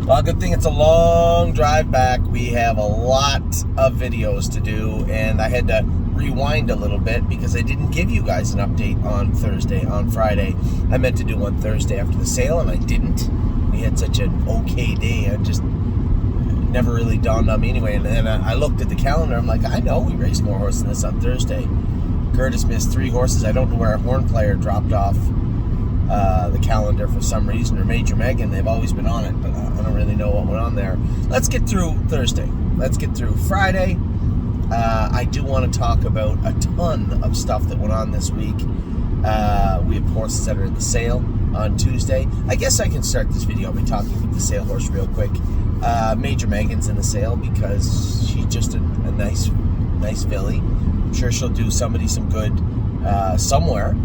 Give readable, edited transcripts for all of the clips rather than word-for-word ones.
Well, good thing it's a long drive back. We have a lot of videos to do, and I had to rewind a little bit because I didn't give you guys an update on Friday. I meant to do one Thursday after the sale, and I didn't. We had such an okay day. It just never really dawned on me anyway. And then I looked at the calendar. I'm like, I know we raced more horses than this on Thursday. Curtis missed 3 horses. I don't know where a horn player dropped off the calendar for some reason, or Major Megan. They've always been on it, but I don't really know what went on there. Let's get through Thursday. Let's get through Friday. I do want to talk about a ton of stuff that went on this week. We have horses that are in the sale on Tuesday. I guess I can start this video by talking about the sale horse real quick. Major Megan's in the sale because she's just a nice filly. I'm sure she'll do somebody some good somewhere.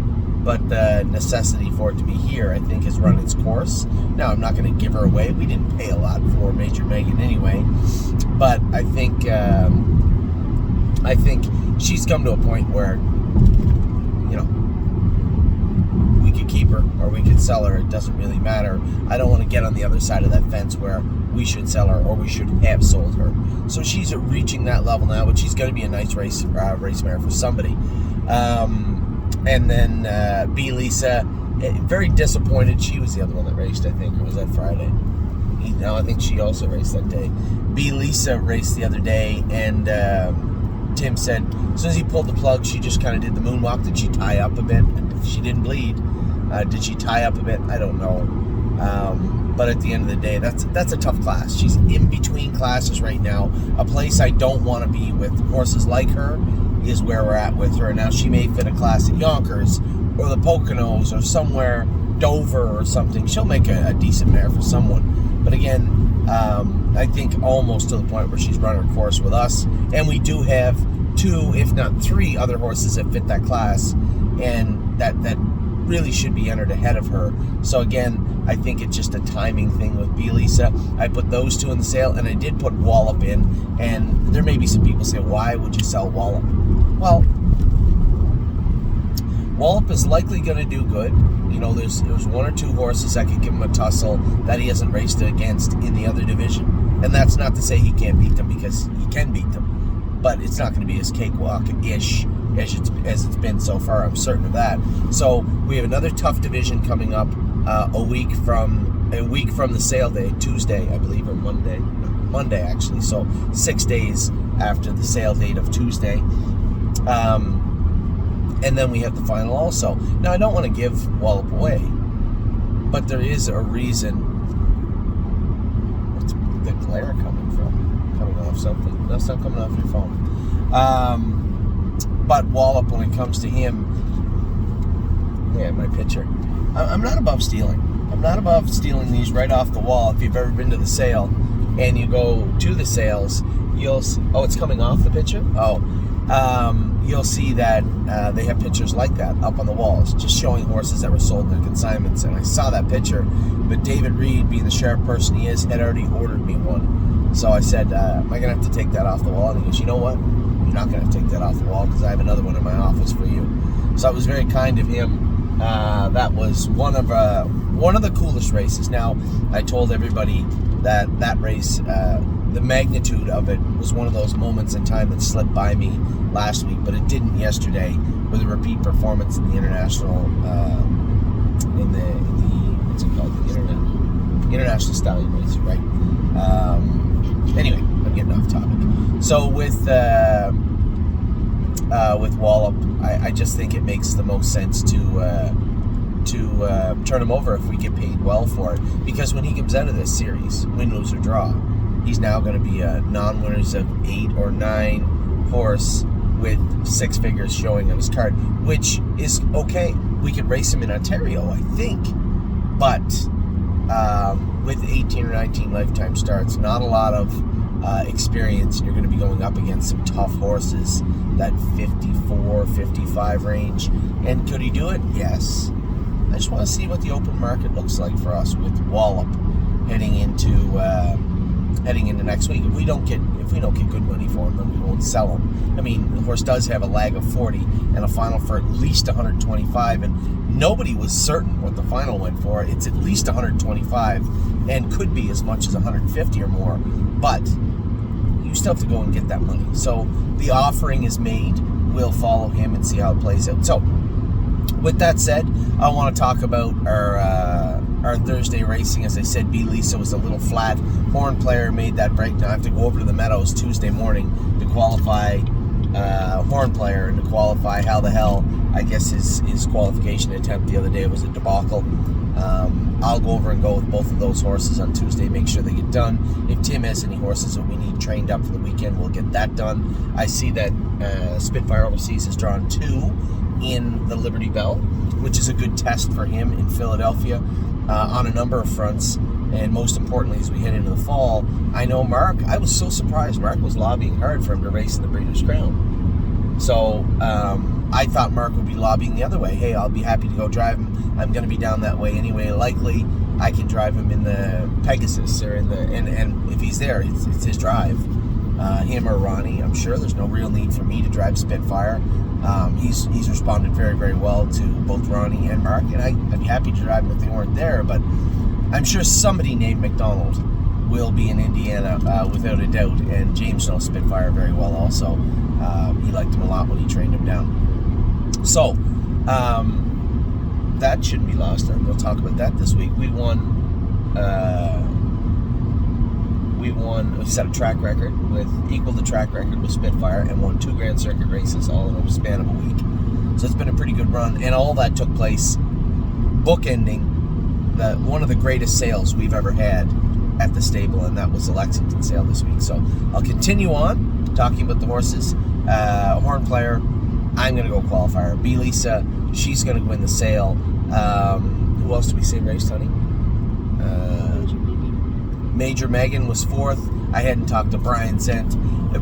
But the necessity for it to be here, I think, has run its course. Now, I'm not going to give her away. We didn't pay a lot for Major Megan anyway. But I think she's come to a point where, we could keep her or we could sell her. It doesn't really matter. I don't want to get on the other side of that fence where we should sell her or we should have sold her. So she's reaching that level now, but she's going to be a nice race mare for somebody. And then B. Lisa, very disappointed. She was the other one that raced, I think, or was that Friday? No, I think she also raced that day. B. Lisa raced the other day, and Tim said as soon as he pulled the plug, she just kind of did the moonwalk. Did she tie up a bit? She didn't bleed. Did she tie up a bit? I don't know. But at the end of the day, that's a tough class. She's in between classes right now. A place I don't want to be with horses like her is where we're at with her. Now, she may fit a class at Yonkers or the Poconos or somewhere, Dover or something. She'll make a decent mare for someone. But again, I think almost to the point where she's run her course with us. And we do have 2, if not 3 other horses that fit that class. And that really should be entered ahead of her. So again, I think it's just a timing thing with B. Lisa. I put those 2 in the sale, and I did put Wallup in. And there may be some people say, why would you sell Wallup? Well, Wallup is likely going to do good. There's 1 or 2 horses that could give him a tussle that he hasn't raced against in the other division. And that's not to say he can't beat them, because he can beat them. But it's not going to be as cakewalk-ish as it's been so far. I'm certain of that. So we have another tough division coming up a week from the sale day, Tuesday, I believe, or Monday actually. So 6 days after the sale date of Tuesday. And then we have the final also. Now, I don't want to give Wallup away, but there is a reason. What's the glare coming off something? That's not coming off your phone. But Wallup, when it comes to him, yeah, my picture. I'm not above stealing. I'm not above stealing these right off the wall. If you've ever been to the sale and you go to the sales, it's coming off the picture? You'll see that they have pictures like that up on the walls, just showing horses that were sold in their consignments. And I saw that picture, but David Reed, being the sharp person he is, had already ordered me one. So I said, am I going to have to take that off the wall? And he goes, you know what? You're not going to take that off the wall because I have another one in my office for you. So it was very kind of him. That was one of the coolest races. Now, I told everybody that race, the magnitude of it was one of those moments in time that slipped by me last week, but it didn't yesterday with a repeat performance in the international, what's it called? The International Stallion race, right? Anyway, I'm getting off topic. So with Wallup, I just think it makes the most sense to turn him over if we get paid well for it. Because when he comes out of this series, win, lose, or draw, he's now going to be a non-winners of 8 or 9 horse with 6 figures showing on his card, which is okay. We could race him in Ontario, I think. But with 18 or 19 lifetime starts, not a lot of experience. You're going to be going up against some tough horses, that 54, 55 range. And could he do it? Yes. I just want to see what the open market looks like for us with Wallup heading into heading into next week. If we don't get good money for him, then we won't sell him. I mean, the horse does have a lag of 40 and a final for at least 125, and nobody was certain what the final went for. It's at least 125 and could be as much as 150 or more, but you still have to go and get that money. So the offering is made. We'll follow him and see how it plays out. So with that said, I want to talk about our Thursday racing. As I said, B. Lisa was a little flat. Horn Player made that break. Now I have to go over to the Meadows Tuesday morning to qualify Horn Player and to qualify How the Hell. I guess his qualification attempt the other day was a debacle. I'll go over and go with both of those horses on Tuesday, make sure they get done. If Tim has any horses that we need trained up for the weekend, we'll get that done. I see that Spitfire Overseas has drawn 2 in the Liberty Bell, which is a good test for him in Philadelphia on a number of fronts. And most importantly, as we head into the fall, I know Mark, I was so surprised. Mark was lobbying hard for him to race in the Breeders' Crown. So I thought Mark would be lobbying the other way. Hey, I'll be happy to go drive him. I'm going to be down that way anyway. Likely, I can drive him in the Pegasus or in the and if he's there, it's his drive. Him or Ronnie, I'm sure. There's no real need for me to drive Spitfire. He's responded very, very well to both Ronnie and Mark, and I'd be happy to drive him if they weren't there. But I'm sure somebody named McDonald will be in Indiana without a doubt, and James knows Spitfire very well also. He liked him a lot when he trained him down. So that shouldn't be lost. We'll talk about that this week. We set a track record equal the track record with Spitfire, and won 2 Grand Circuit races all in a span of a week. So it's been a pretty good run, and all that took place bookending one of the greatest sales we've ever had at the stable, and that was the Lexington sale this week. So I'll continue on talking about the horses. Horn Player, I'm going to go qualifier. B. Lisa, she's going to win the sale. Who else did we say raced, honey? Major Megan was 4th. I hadn't talked to Brian Zent.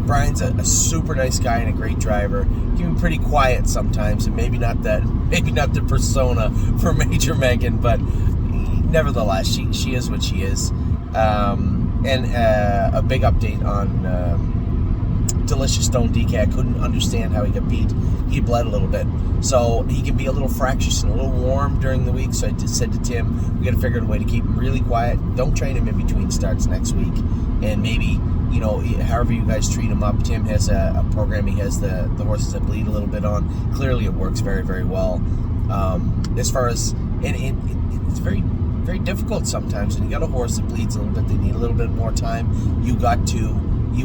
Brian's a super nice guy and a great driver. He can be pretty quiet sometimes, and maybe not the persona for Major Megan, but nevertheless, she is what she is. And a big update on Delicious Stone DK. I couldn't understand how he got beat. He bled a little bit. So he can be a little fractious and a little warm during the week. So I just said to Tim, we got to figure out a way to keep him really quiet. Don't train him in between starts next week. And maybe, however you guys treat him up. Tim has a program he has the horses that bleed a little bit on. Clearly it works very, very well. As far as, it's very, very difficult sometimes. And you got a horse that bleeds a little bit. They need a little bit more time. You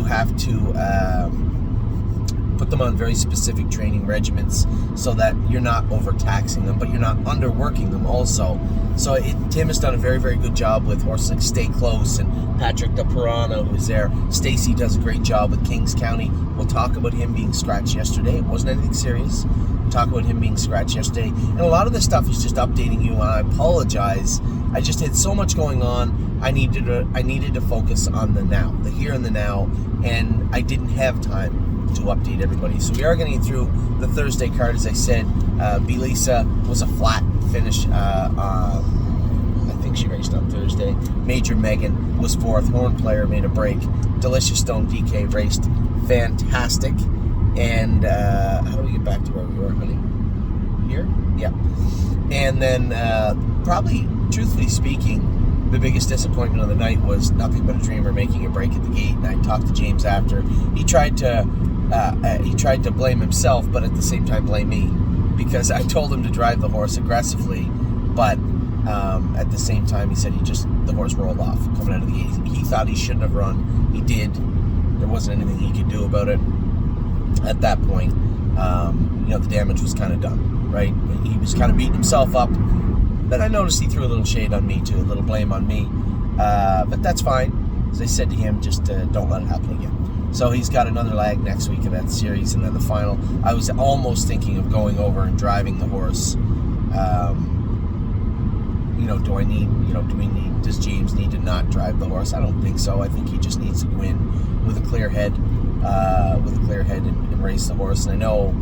have to put them on very specific training regimens so that you're not overtaxing them, but you're not underworking them also. So Tim has done a very, very good job with horses like Stay Close and Patrick the Piranha, who's there. Stacy does a great job with Kings County. We'll talk about him being scratched yesterday. It wasn't anything serious. We'll talk about him being scratched yesterday. And a lot of this stuff is just updating you, and I apologize. I just had so much going on. I needed to focus on the now, the here and the now, and I didn't have time to update everybody. So we are getting through the Thursday card. As I said, B. Lisa was a flat finish. I think she raced on Thursday. Major Megan was 4th. Horn Player made a break. Delicious Stone DK raced fantastic. And how do we get back to where we were, honey? Here? Yeah. And then probably, truthfully speaking, the biggest disappointment of the night was Nothing But a Dreamer making a break at the gate. And I talked to James after. He tried to blame himself, but at the same time blame me, because I told him to drive the horse aggressively, but at the same time he said the horse rolled off coming out of the gate. He thought he shouldn't have run. He did. There wasn't anything he could do about it at that point. The damage was kind of done, right? He was kind of beating himself up. But I noticed he threw a little shade on me too, a little blame on me. But that's fine. As I said to him, just don't let it happen again. So he's got another lag next week in that series, and then the final. I was almost thinking of going over and driving the horse. Does James need to not drive the horse? I don't think so. I think he just needs to win with a clear head, and race the horse. And I know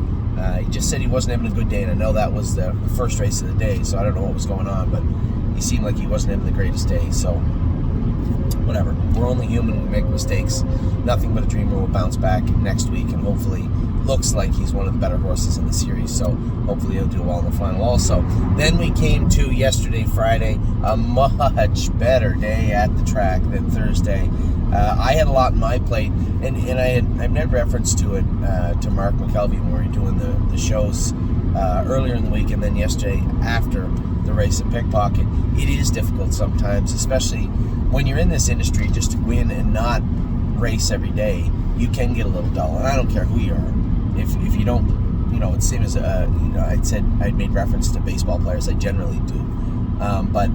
he just said he wasn't having a good day, and I know that was the first race of the day, so I don't know what was going on, but he seemed like he wasn't having the greatest day, so whatever. whatever. We're only human. We make mistakes. Nothing But a Dreamer will bounce back next week, and hopefully looks like he's one of the better horses in the series. So hopefully he'll do well in the final also. Then we came to yesterday, Friday, a much better day at the track than Thursday. I had a lot on my plate, and I made reference to it to Mark McKelvey when we were doing the shows earlier in the week, and then yesterday after the race at Pickpocket. It is difficult sometimes, especially when you're in this industry, just to win and not race every day. You can get a little dull, and I don't care who you are. If you don't, it's the same as I'd made reference to baseball players. I generally do, but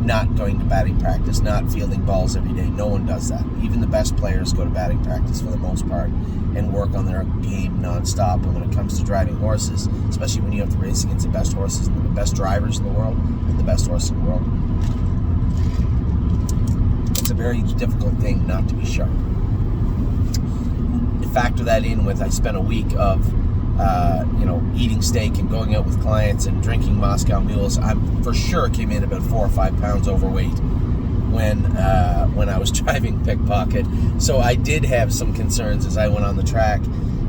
not going to batting practice, not fielding balls every day. No one does that. Even the best players go to batting practice for the most part and work on their game nonstop. And when it comes to driving horses, especially when you have to race against the best horses and the best drivers in the world and the best horse in the world, it's a very difficult thing not to be sharp. Factor that in with, I spent a week of eating steak and going out with clients and drinking Moscow Mules. I for sure came in about 4 or 5 pounds overweight when I was driving Pickpocket. So I did have some concerns as I went on the track,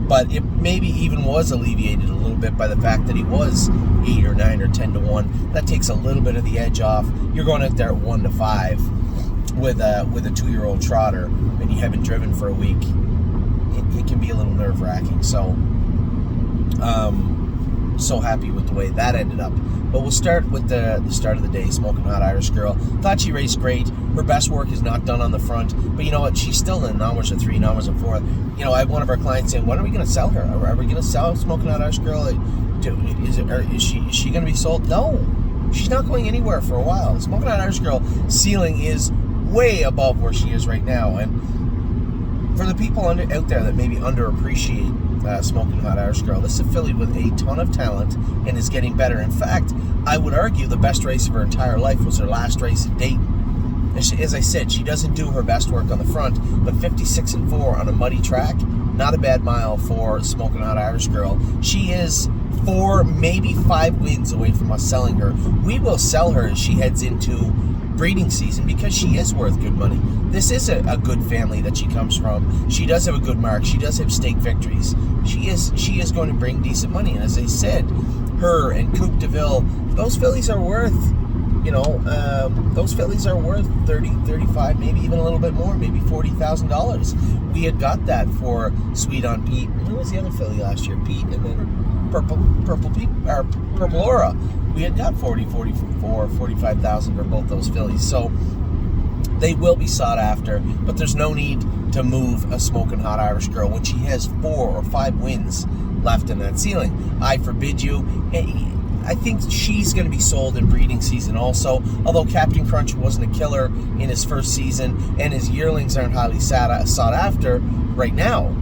but it maybe even was alleviated a little bit by the fact that he was 8 or 9 or 10 to 1. That takes a little bit of the edge off. You're going out there at 1 to 5 with a 2-year-old trotter, and you haven't driven for a week. It can be a little nerve-wracking. So happy with the way that ended up. But we'll start with the start of the day. Smoking Hot Irish Girl. Thought she raced great. Her best work is not done on the front. But you know what? She's still in numbers of 3, numbers of 4. I have one of our clients saying, when are we going to sell her? Are we going to sell Smoking Hot Irish Girl? Is she going to be sold? No. She's not going anywhere for a while. Smoking Hot Irish Girl ceiling is way above where she is right now. And for the people out there that maybe underappreciate Smoking Hot Irish Girl, this is a filly with a ton of talent and is getting better. In fact, I would argue the best race of her entire life was her last race at Dayton. As I said, she doesn't do her best work on the front, but 56-4 on a muddy track, not a bad mile for Smoking Hot Irish Girl. She is 4, maybe 5 wins away from us selling her. We will sell her as she heads into breeding season because she is worth good money. This is a good family that she comes from. She does have a good mark. She does have stake victories. She is going to bring decent money. And as I said, her and Coupe de Ville, those fillies are worth, those fillies are worth 30, 35, maybe even a little bit more, maybe $40,000. We had got that for Sweet on Pete. Who was the other filly last year? Pete, and then Purple Pete, or Purple Aura. We had got 40, 44, 45,000 for both those fillies. So they will be sought after, but there's no need to move a Smoking Hot Irish Girl when she has 4 or 5 wins left in that ceiling. I forbid you. I think she's going to be sold in breeding season also, although Captain Crunch wasn't a killer in his first season, and his yearlings aren't highly sought after right now.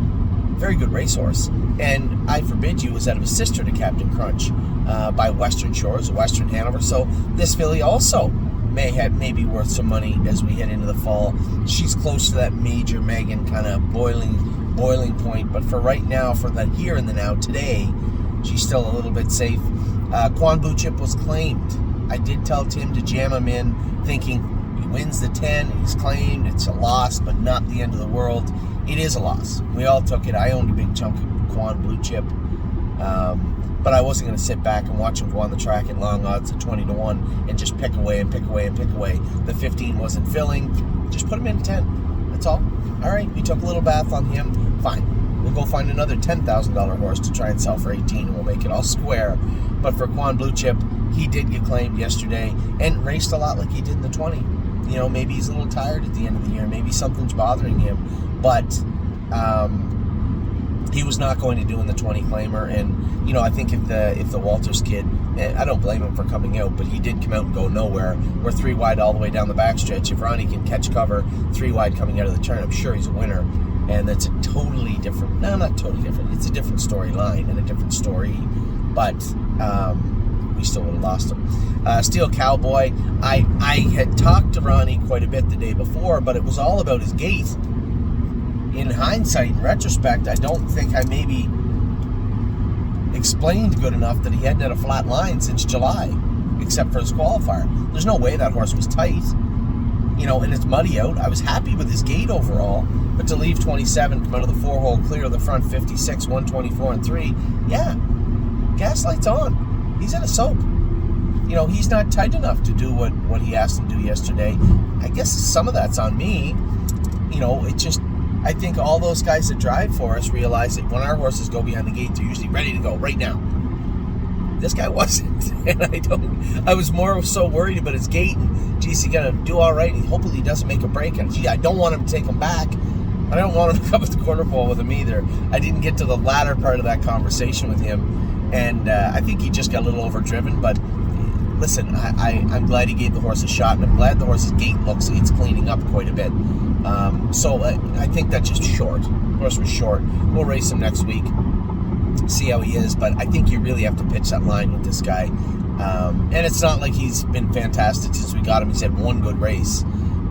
Very good racehorse. And I Forbid You was out of a sister to Captain Crunch by Western Shores, Western Hanover. So this filly also may be worth some money as we head into the fall. She's close to that Major Megan kind of boiling point, but for right now, for the here and the now, today, she's still a little bit safe. Quan Blue Chip was claimed. I did tell Tim to jam him in, thinking he wins the 10, he's claimed, it's a loss, but not the end of the world. It is a loss. We all took it. I owned a big chunk of Quan Blue Chip, but I wasn't going to sit back and watch him go on the track in long odds at 20 to 1 and just pick away and pick away and pick away. The 15 wasn't filling. Just put him in 10. That's all. All right, we took a little bath on him. Fine. We'll go find another $10,000 horse to try and sell for 18, and we'll make it all square. But for Quan Blue Chip, he did get claimed yesterday and raced a lot like he did in the 20. You know, maybe he's a little tired at the end of the year. Maybe something's bothering him. But he was not going to do in the 20 claimer. And, you know, I think if the Walters kid, I don't blame him for coming out, but he did come out and go nowhere. We're 3 wide all the way down the backstretch. If Ronnie can catch cover 3 wide coming out of the turn, I'm sure he's a winner. And that's a totally different, no, not totally different. It's a different storyline and a different story. But we still would have lost him. Steel Cowboy, I had talked to Ronnie quite a bit the day before, but it was all about his gait. In hindsight, in retrospect, I don't think I maybe explained good enough that he hadn't had a flat line since July, except for his qualifier. There's no way that horse was tight. and it's muddy out. I was happy with his gait overall, but to leave 27, come out of the 4-hole, clear of the front 56, 124 and 3, yeah, gaslight's on. He's in a soap. He's not tight enough to do what he asked him to do yesterday. I guess some of that's on me. I think all those guys that drive for us realize that when our horses go behind the gate, they're usually ready to go right now. This guy wasn't, and I was more so worried about his gait, and geez, he's gonna do all right, and hopefully he doesn't make a break, and I don't want him to take him back. I don't want him to come at the corner pole with him either. I didn't get to the latter part of that conversation with him, and I think he just got a little overdriven, but listen, I'm glad he gave the horse a shot, and I'm glad the horse's gait looks like it's cleaning up quite a bit. So I think that's just short. The horse was short. We'll race him next week, see how he is, but I think you really have to pitch that line with this guy. And it's not like he's been fantastic since we got him. He's had one good race.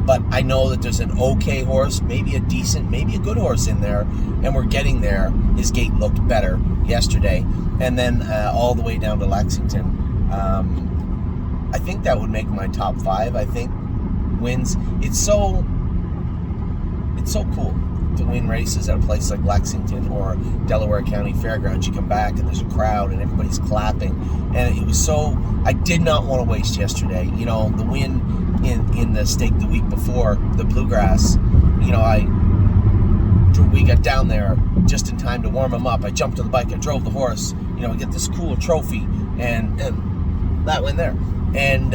But I know that there's an okay horse, maybe a decent, maybe a good horse in there, and we're getting there. His gait looked better yesterday. And then all the way down to Lexington. I think that would make my top 5, I think, wins. It's so cool to win races at a place like Lexington or Delaware County Fairgrounds. You come back and there's a crowd and everybody's clapping, and it was so. I did not want to waste yesterday. The win in the stake the week before, the Bluegrass. We got down there just in time to warm him up. I jumped on the bike, I drove the horse. I get this cool trophy, and that went there. And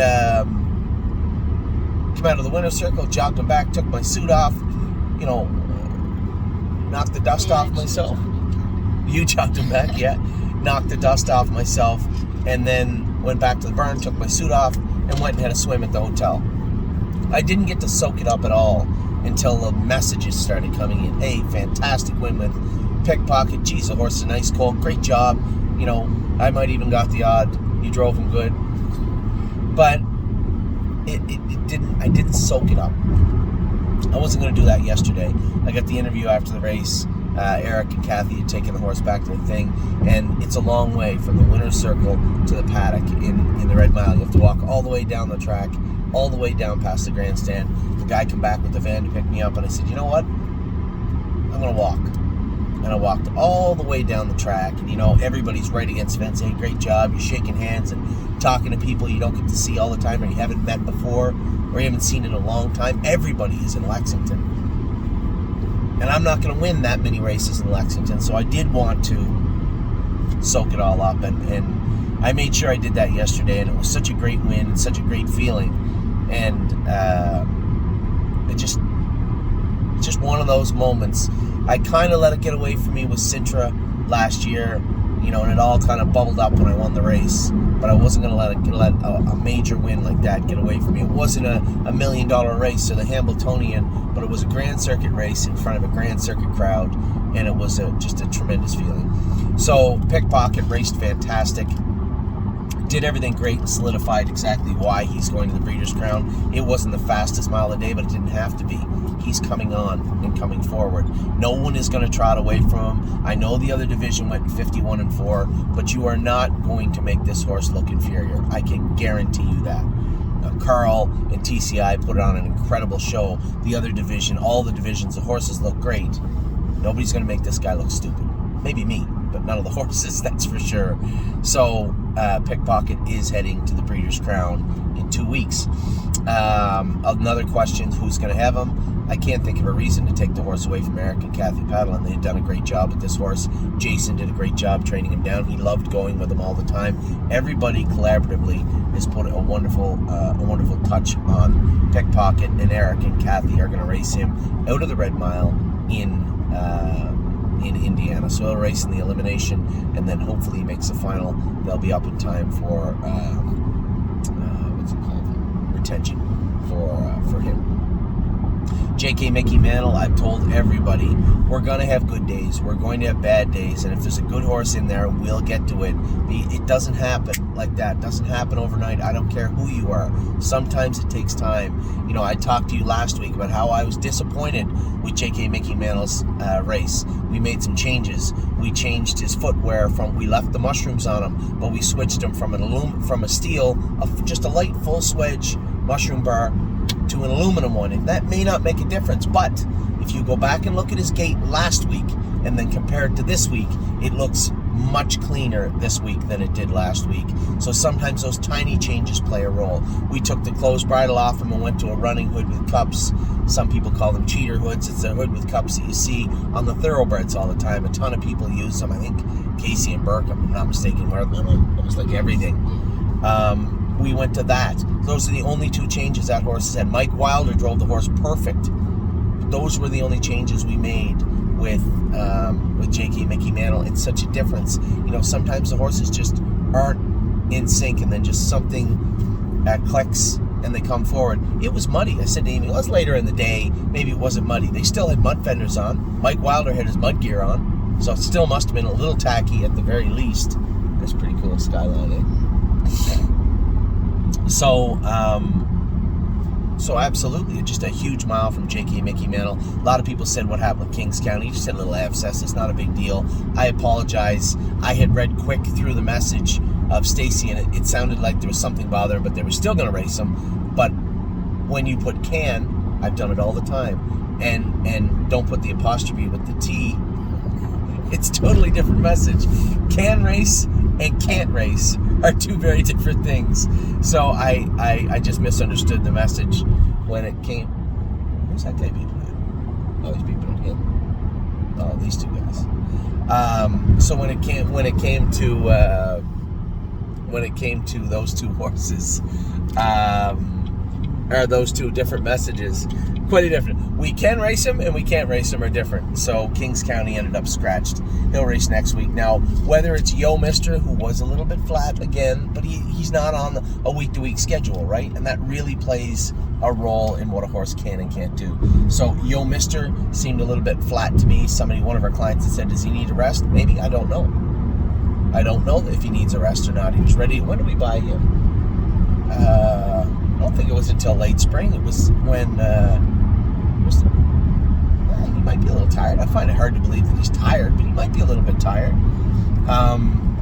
came out of the winner's circle, jogged him back, took my suit off. Knocked the dust off myself. You jogged him back, yeah. Knocked the dust off myself, and then went back to the barn, took my suit off, and went and had a swim at the hotel. I didn't get to soak it up at all until the messages started coming in. Hey, fantastic win with Pickpocket. Geez, the horse is a nice colt. Great job. I might even got the odd. You drove him good. But it didn't. I didn't soak it up. I wasn't going to do that yesterday. I got the interview after the race. Eric and Kathy had taken the horse back to the thing, and it's a long way from the winner's circle to the paddock in the Red Mile. You have to walk all the way down the track, all the way down past the grandstand. The guy come back with the van to pick me up, and I said, you know what? I'm going to walk. And I walked all the way down the track, and everybody's right against the fence. Hey, great job. You're shaking hands and talking to people you don't get to see all the time or you haven't met before or you haven't seen in a long time. Everybody is in Lexington. And I'm not going to win that many races in Lexington, so I did want to soak it all up, and I made sure I did that yesterday, and it was such a great win and such a great feeling. And it's just one of those moments. I kind of let it get away from me with Sintra last year, and it all kind of bubbled up when I won the race. But I wasn't going to let a major win like that get away from me. It wasn't a $1 million race or the Hambletonian, but it was a Grand Circuit race in front of a Grand Circuit crowd, and it was just a tremendous feeling. So Pickpocket raced fantastic. Did everything great and solidified exactly why he's going to the Breeders' Crown. It wasn't the fastest mile of the day, but it didn't have to be. He's coming on and coming forward. No one is going to trot away from him. I know the other division went 51-4, but you are not going to make this horse look inferior. I can guarantee you that. Carl and TCI put on an incredible show. The other division, all the divisions, the horses look great. Nobody's going to make this guy look stupid. Maybe me, but none of the horses, that's for sure. So Pickpocket is heading to the Breeders' Crown in 2 weeks. Another question, who's going to have him? I can't think of a reason to take the horse away from Eric and Kathy Paddlin. They had done a great job with this horse. Jason did a great job training him down. He loved going with him all the time. Everybody collaboratively has put a wonderful touch on Pickpocket, and Eric and Kathy are going to race him out of the Red Mile in Indiana. So he'll race in the elimination, and then hopefully he makes the final. They'll be up in time for retention for him. J.K. Mickey Mantle, I've told everybody, we're going to have good days. We're going to have bad days. And if there's a good horse in there, we'll get to it. It doesn't happen like that. It doesn't happen overnight. I don't care who you are. Sometimes it takes time. I talked to you last week about how I was disappointed with J.K. Mickey Mantle's race. We made some changes. We changed his footwear we left the mushrooms on him, but we switched him from a steel, just a light full swedge mushroom bar, to an aluminum one. And that may not make a difference, but if you go back and look at his gait last week and then compare it to this week, it looks much cleaner this week than it did last week. So sometimes those tiny changes play a role. We took the closed bridle off him and went to a running hood with cups. Some people call them cheater hoods. It's a hood with cups that you see on the thoroughbreds all the time. A ton of people use them. I think Casey and Burke, if I'm not mistaken, wear them on almost like everything. We went to that. Those are the only two changes that horse has had. Mike Wilder drove the horse perfect. Those were the only changes we made with J.K. Mickey Mantle. It's such a difference. You know, sometimes the horses just aren't in sync, and then just something clicks and they come forward. It was muddy. I said to Amy, it was later in the day. Maybe it wasn't muddy. They still had mud fenders on. Mike Wilder had his mud gear on, so it still must have been a little tacky at the very least. That's pretty cool skyline, eh? So absolutely, just a huge mile from J.K. Mickey Mantle. A lot of people said, what happened with Kings County? He just had a little abscess. It's not a big deal. I apologize. I had read quick through the message of Stacy, and it sounded like there was something bothering, but they were still going to race him. But when you put can, I've done it all the time, and don't put the apostrophe with the T, it's a totally different message. Can race and can't race are two very different things. So I just misunderstood the message when it came. Who's that guy beeping at? Oh, he's beeping at him. Oh, these two guys. So when it came to those two horses, or those two different messages, quite different. We can race him and we can't race him are different. So Kings County ended up scratched. He'll race next week. Now, whether it's Yo Mister, who was a little bit flat again, but he's not on a week-to-week schedule, right? And that really plays a role in what a horse can and can't do. So Yo Mister seemed a little bit flat to me. One of our clients had said, does he need a rest? Maybe, I don't know. I don't know if he needs a rest or not. He was ready. When did we buy him? I don't think it was until late spring. It was when he might be a little tired. I find it hard to believe that he's tired, but he might be a little bit tired.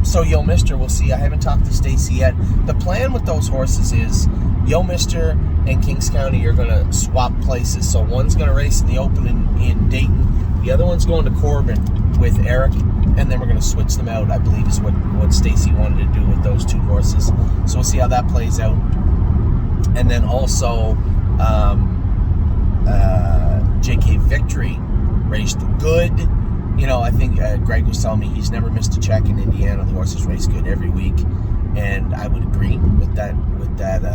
So Yo Mister, we'll see. I haven't talked to Stacy yet. The plan with those horses is Yo Mister and Kings County are going to swap places. So one's going to race in the Open in Dayton. The other one's going to Corbin with Eric, and then we're going to switch them out, I believe is what Stacy wanted to do with those two horses. So we'll see how that plays out. And then also J.K. Victory raced good. You know, I think Greg was telling me he's never missed a check in Indiana. The horses race good every week, and I would agree with that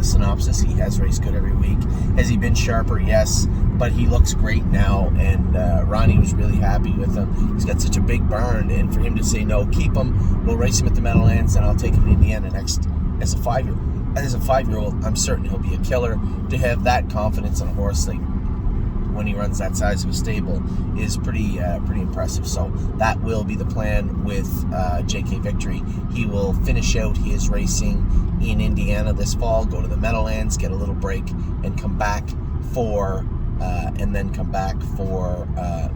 synopsis. He has raced good every week. Has he been sharper? Yes, but he looks great now, and Ronnie was really happy with him. He's got such a big barn, and for him to say, no, keep him, we'll race him at the Meadowlands, and I'll take him to Indiana next as a 5-year-old. As a 5-year-old, I'm certain he'll be a killer. To have that confidence in a horse, like when he runs that size of a stable, is pretty impressive. So that will be the plan with J.K. Victory. He will finish out his racing in Indiana this fall, go to the Meadowlands, get a little break, and come back for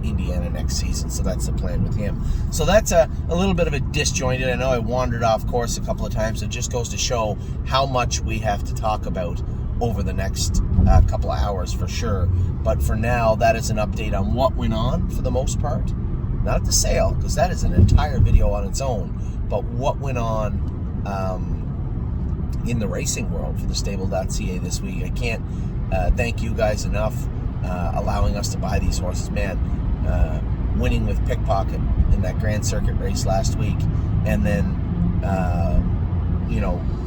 Indiana next season. So that's the plan with him. So that's a little bit of a disjointed. I know I wandered off course a couple of times. It just goes to show how much we have to talk about over the next couple of hours for sure. But for now, that is an update on what went on for the most part. Not at the sale, because that is an entire video on its own, but what went on in the racing world for the stable.ca this week. I can't thank you guys enough allowing us to buy these horses. Man, winning with Pickpocket in that Grand Circuit race last week, and then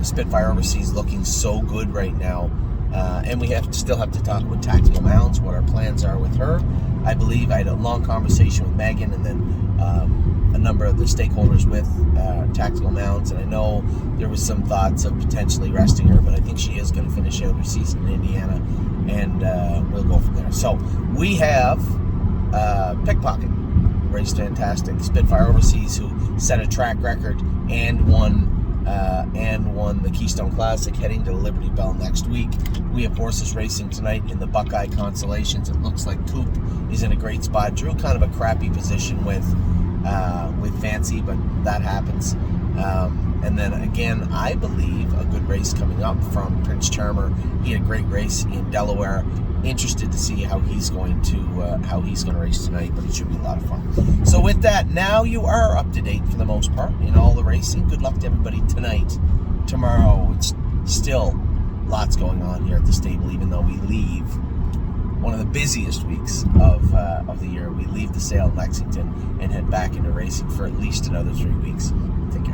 Spitfire Overseas looking so good right now. And we still have to talk with Tactical Mounds, what our plans are with her. I believe I had a long conversation with Megan, and then a number of the stakeholders with Tactical Mounds, and I know there was some thoughts of potentially resting her, but I think she is going to finish out her season in Indiana, and we'll go from there. So we have Pickpocket, raced fantastic. Spitfire Overseas, who set a track record and won the Keystone Classic, heading to the Liberty Bell next week. We have horses racing tonight in the Buckeye Constellations. It looks like Coop is in a great spot. Drew kind of a crappy position with Fancy, but that happens. And then again, I believe a good race coming up from Prince Charmer. He had a great race in Delaware. Interested to see how he's going to race tonight, but it should be a lot of fun. So with that, now you are up to date for the most part in all the racing. Good luck to everybody tonight. Tomorrow, it's still lots going on here at the stable, even though we leave one of the busiest weeks of the year. We leave the sale in Lexington and head back into racing for at least another 3 weeks. Take care.